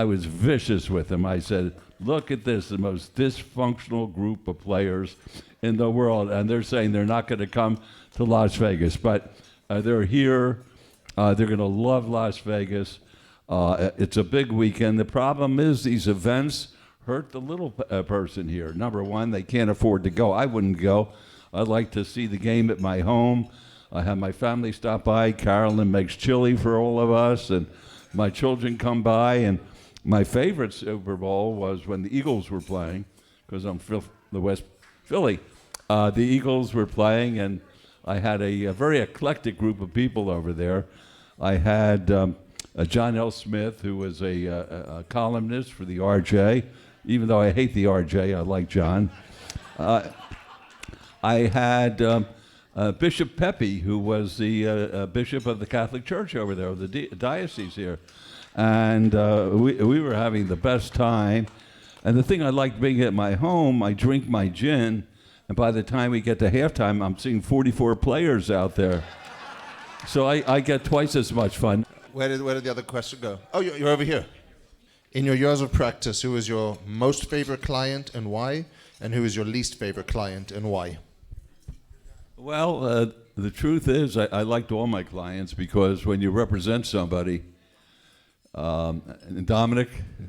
was vicious with them. I said, "Look at this, the most dysfunctional group of players in the world, and they're saying they're not going to come to Las Vegas, but they're here. They're going to love Las Vegas. It's a big weekend. The problem is these events hurt the little person here. Number one, they can't afford to go. I wouldn't go. I'd like to see the game at my home. I have my family stop by. Carolyn makes chili for all of us, and my children come by. And my favorite Super Bowl was when the Eagles were playing, because I'm the West Philly. The Eagles were playing, and I had a very eclectic group of people over there. I had John L. Smith, who was a columnist for the RJ. Even though I hate the RJ, I like John. I had Bishop Pepe, who was the bishop of the Catholic Church over there, of the diocese here. And we were having the best time. And the thing I liked being at my home, I drink my gin, and by the time we get to halftime, I'm seeing 44 players out there. So I get twice as much fun. Where did the other question go? Oh, you're over here. In your years of practice, who is your most favorite client and why? And who is your least favorite client and why? Well, the truth is I liked all my clients, because when you represent somebody, and Dominic,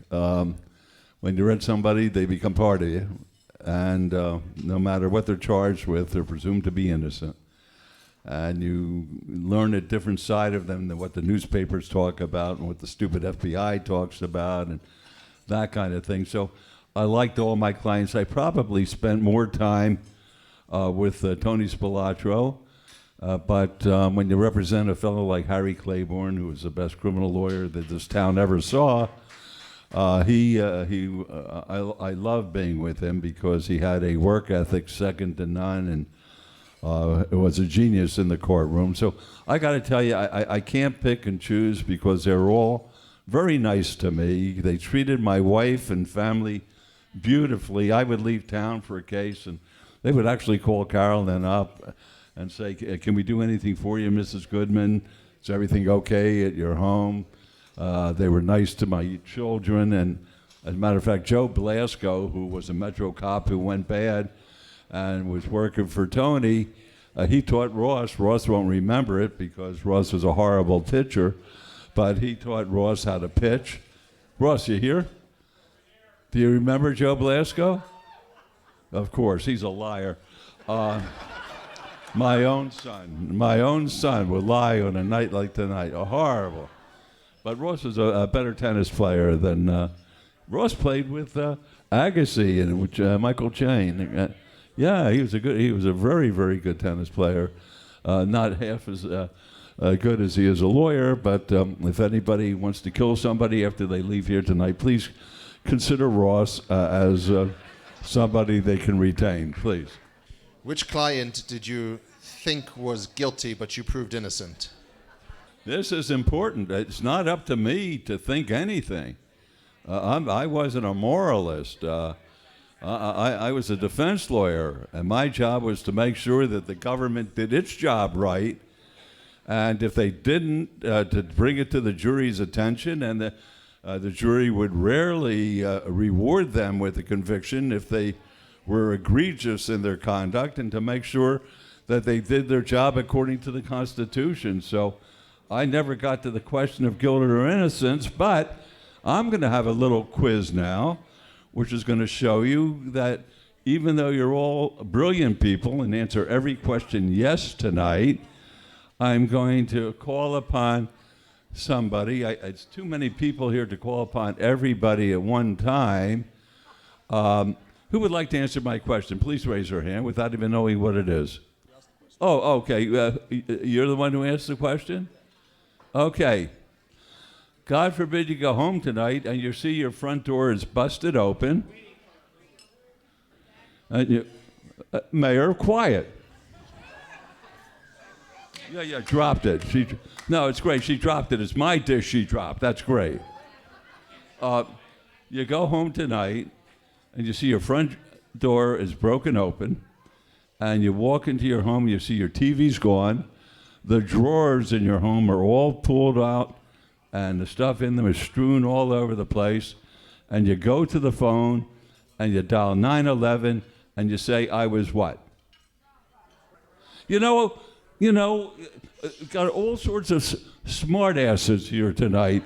when you rent somebody, they become part of you. And no matter what they're charged with, they're presumed to be innocent. And you learn a different side of them than what the newspapers talk about and what the stupid FBI talks about and that kind of thing. So I liked all my clients. I probably spent more time with Tony Spilatro, but when you represent a fellow like Harry Claiborne, who was the best criminal lawyer that this town ever saw, I love being with him, because he had a work ethic second to none, and was a genius in the courtroom. So I got to tell you, I can't pick and choose, because they're all very nice to me. They treated my wife and family beautifully. I would leave town for a case, and they would actually call Carolyn up and say, "Can we do anything for you, Mrs. Goodman? Is everything okay at your home?" They were nice to my children. And as a matter of fact, Joe Blasco, who was a Metro cop who went bad and was working for Tony, he taught Ross. Ross won't remember it because Ross was a horrible pitcher, but he taught Ross how to pitch. Ross, you here? Do you remember Joe Blasco? Of course, he's a liar. My own son would lie on a night like tonight. Horrible. But Ross was a better tennis player than Ross played with Agassi and with Michael Chang. Yeah, he was a very, very good tennis player. Not half as good as he is a lawyer, but if anybody wants to kill somebody after they leave here tonight, please consider Ross as somebody they can retain, please. Which client did you think was guilty but you proved innocent? This is important. It's not up to me to think anything. I wasn't a moralist. I was a defense lawyer, and my job was to make sure that the government did its job right. And if they didn't, to bring it to the jury's attention, and the jury would rarely reward them with a conviction if they were egregious in their conduct, and to make sure that they did their job according to the Constitution. So I never got to the question of guilt or innocence, but I'm going to have a little quiz now, which is going to show you that even though you're all brilliant people and answer every question yes tonight, I'm going to call upon somebody. It's too many people here to call upon everybody at one time. Who would like to answer my question? Please raise your hand without even knowing what it is. Oh, okay. You're the one who asked the question? Okay. God forbid you go home tonight and you see your front door is busted open. And Mayor, quiet. Yeah, dropped it. No, it's great. She dropped it. It's my dish she dropped. That's great. You go home tonight and you see your front door is broken open, and you walk into your home, you see your TV's gone, the drawers in your home are all pulled out, and the stuff in them is strewn all over the place, and you go to the phone, and you dial 911, and you say, I was what? You know, got all sorts of smart asses here tonight.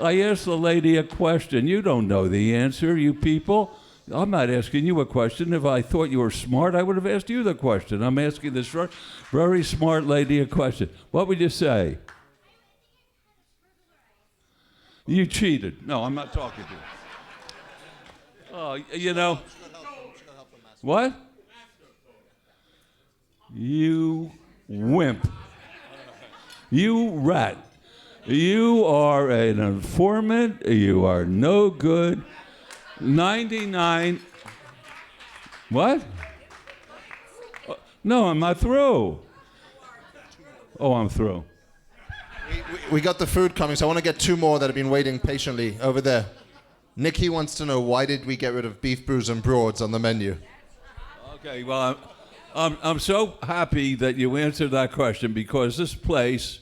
I asked the lady a question. You don't know the answer, you people. I'm not asking you a question. If I thought you were smart, I would have asked you the question. I'm asking this very smart lady a question. What would you say? You cheated. No, I'm not talking to you. Oh, What? You wimp. You rat. You are an informant. You are no good. 99. What? No, I'm not through. Oh, I'm through. We got the food coming, so I want to get two more that have been waiting patiently over there. Nikki wants to know, why did we get rid of beef brews and broads on the menu? Okay, well, I'm so happy that you answered that question, because this place,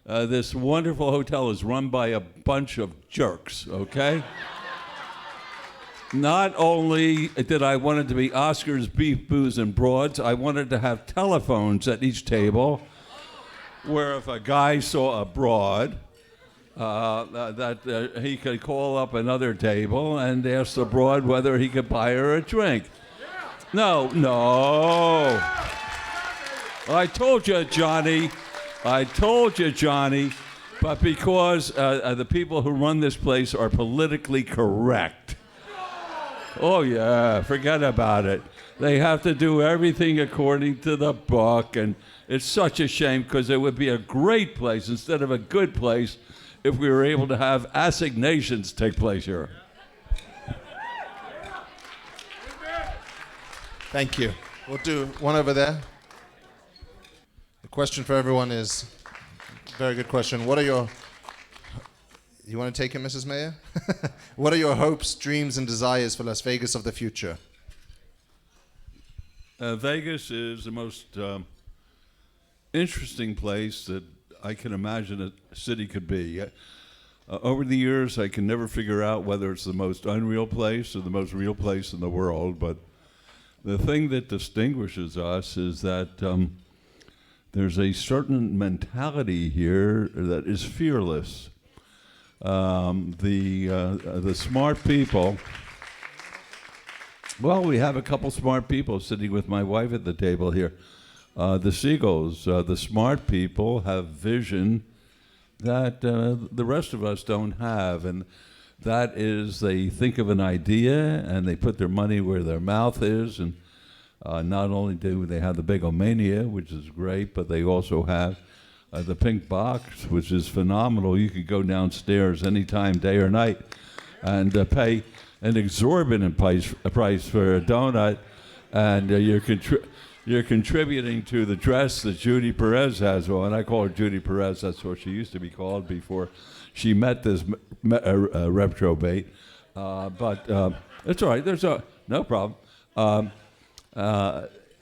this wonderful hotel, is run by a bunch of jerks, okay? Not only did I want it to be Oscar's beef, booze, and broads, I wanted to have telephones at each table where if a guy saw a broad, that he could call up another table and ask the broad whether he could buy her a drink. No. I told you, Johnny. But because the people who run this place are politically correct. Oh, yeah, forget about it. They have to do everything according to the book, and it's such a shame, because it would be a great place instead of a good place if we were able to have assignations take place here. Thank you. We'll do one over there. The question for everyone is, very good question. What are your... You want to take it, Mrs. Mayor? What are your hopes, dreams, and desires for Las Vegas of the future? Vegas is the most interesting place that I can imagine a city could be. Over the years, I can never figure out whether it's the most unreal place or the most real place in the world, but the thing that distinguishes us is that there's a certain mentality here that is fearless. The smart people. Well, we have a couple smart people sitting with my wife at the table here. The Seagulls, the smart people have vision that the rest of us don't have, and that is they think of an idea and they put their money where their mouth is, and not only do they have the Begomania, which is great, but they also have the Pink Box, which is phenomenal. You could go downstairs anytime, day or night, and pay an exorbitant price for a donut, and you're contributing to the dress that Judy Perez has on. I call her Judy Perez. That's what she used to be called before she met this reprobate. But it's all right. There's no problem.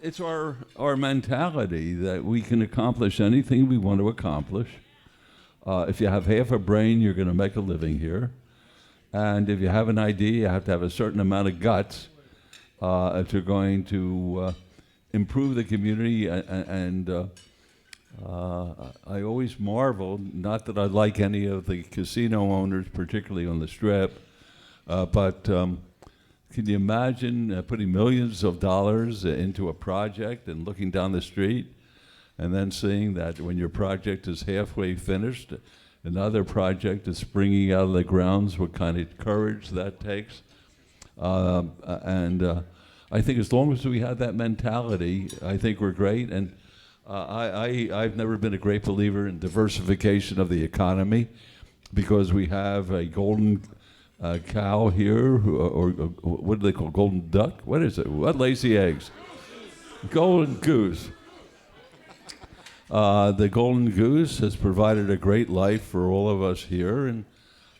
It's our mentality that we can accomplish anything we want to accomplish. If you have half a brain, you're going to make a living here. And if you have an idea, you have to have a certain amount of guts if you're going to improve the community. And I always marvel, not that I like any of the casino owners, particularly on the Strip, but can you imagine putting millions of dollars into a project and looking down the street and then seeing that when your project is halfway finished, another project is springing out of the grounds, what kind of courage that takes. And I think as long as we have that mentality, I think we're great. And I've never been a great believer in diversification of the economy because we have a golden cow here, or what do they call golden duck? What is it? What lays the eggs? Golden goose. The golden goose has provided a great life for all of us here, and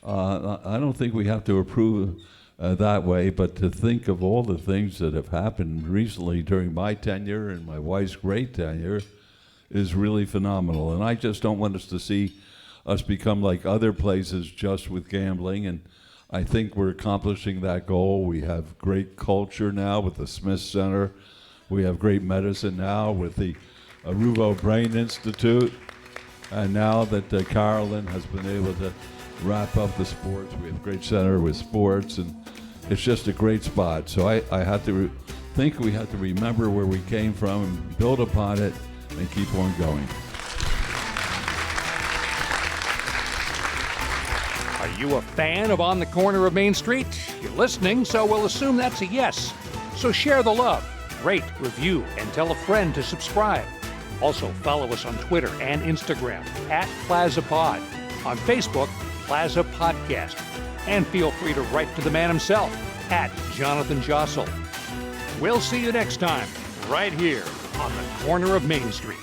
I don't think we have to approve that way, but to think of all the things that have happened recently during my tenure and my wife's great tenure is really phenomenal. And I just don't want us to see us become like other places just with gambling, and I think we're accomplishing that goal. We have great culture now with the Smith Center. We have great medicine now with the Ruvo Brain Institute. And now that Carolyn has been able to wrap up the sports, we have a great center with sports, and it's just a great spot. So I have to think we have to remember where we came from and build upon it and keep on going. Are you a fan of On the Corner of Main Street? You're listening, so we'll assume that's a yes. So share the love, rate, review, and tell a friend to subscribe. Also, follow us on Twitter and Instagram @PlazaPod, on Facebook, Plaza Podcast, and feel free to write to the man himself @Jonathan Jossel. We'll see you next time, right here on the corner of Main Street.